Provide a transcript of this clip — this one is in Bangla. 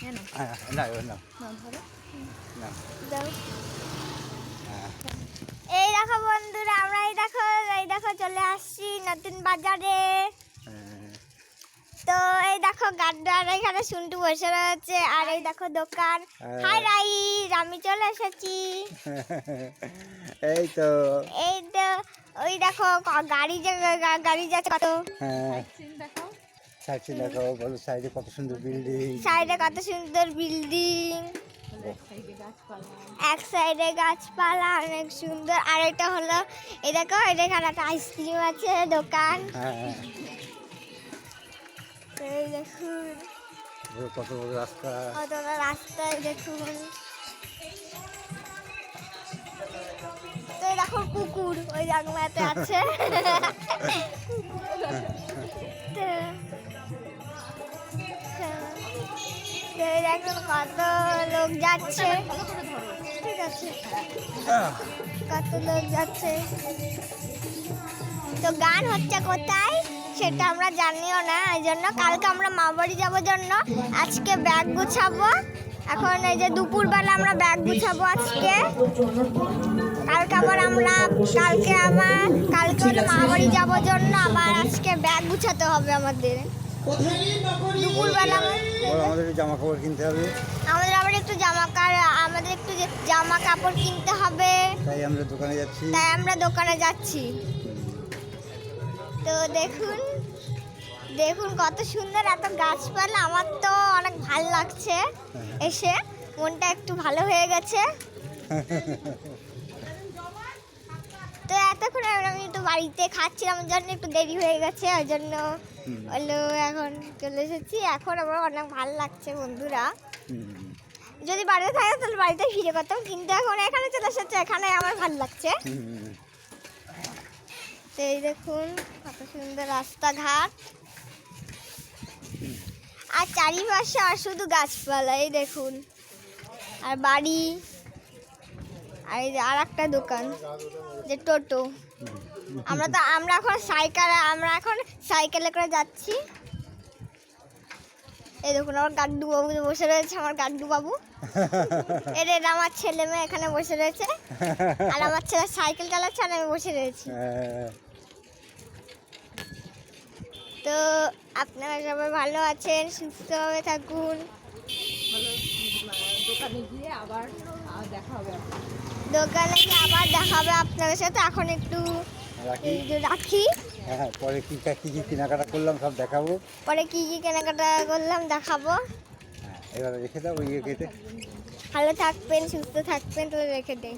এই দেখো বন্ধুরা, আমরা এই দেখো চলে আসছি নতুন বাজারে। তো এই দেখো গাড্ডার এখানে শুনটু বসে রয়েছে, আর এই দেখো দোকান। হাই রাইস, আমি চলে এসেছি। এই তো ওই দেখো গাড়ি যাচ্ছে কত। সাইডে দেখো, বলো সাইডে কত সুন্দর বিল্ডিং। সাইডে কত সুন্দর বিল্ডিং, এক সাইডে গাছপালা অনেক সুন্দর। আর এটা হলো এই দেখো, এখানে একটা আইসক্রিম আছে দোকান। এই দেখুন কত বড় রাস্তা, কত বড় রাস্তায় দেখুন। তো এই দেখো কুকুর ওই জায়গাতে আছে। দেখুন কত লোক যাচ্ছে, ঠিক আছে, কত লোক যাচ্ছে। তো গান হচ্ছে কোথায় সেটা আমরা জানিও না, এই জন্য কালকে আমরা মা বাড়ি যাবো জন্য আজকে ব্যাগ গুছাবো। এখন এই যে দুপুরবেলা আমরা ব্যাগ গুছাবো আজকে। কালকে হলো মা বাড়ি যাবো জন্য আবার আজকে ব্যাগ গুছাতে হবে আমাদের। দুপুরবেলা আমাদের জামা কাপড় কিনতে হবে, আমাদের আবার একটু জামা কাপড় কিনতে হবে, তাই আমরা দোকানে যাচ্ছি। তো দেখুন কত সুন্দর এত গাছপালা, আমার তো অনেক ভালো লাগছে, এসে মনটা একটু ভালো হয়ে গেছে। তো এতক্ষণ আমি একটু বাড়িতে খাচ্ছিলাম, ওই জন্য একটু দেরি হয়ে গেছে, ওই জন্য হলো এখন চলে এসেছি। এখন আমার অনেক ভালো লাগছে বন্ধুরা। যদি বাড়িতে থাকে তাহলে বাড়িতে ফিরে পেতাম, কিন্তু এখন এখানে চলে এসেছে, এখানে আমার ভালো লাগছে। তো এই দেখুন কত সুন্দর রাস্তাঘাট, আর চারিপাশে আর শুধু গাছপালা। এই দেখুন আর বাড়ি, আর এই যে আর একটা দোকান যে টোটো। আমরা এখন সাইকেলে করে যাচ্ছি। এই দেখুন আমার গাড্ডু বাবু বসে রয়েছে, আমার গাড্ডু বাবু। এটা আমার ছেলে মেয়ে এখানে বসে রয়েছে, আর আমার ছেলে সাইকেল চালাচ্ছে আর আমি বসে রয়েছি। তো আপনারা সবাই ভালো আছেন, সুস্থভাবে থাকুন। দোকানে গিয়ে আবার দেখা হবে আপনাদের সাথে। এখন একটু রাখি, পরে কি কেনাকাটা করলাম সব দেখাবো। পরে কি কেনাকাটা করলাম দেখাবো। এবার রেখে দাও, কেটে। ভালো থাকবেন, সুস্থ থাকবেন, তাহলে রেখে দেই।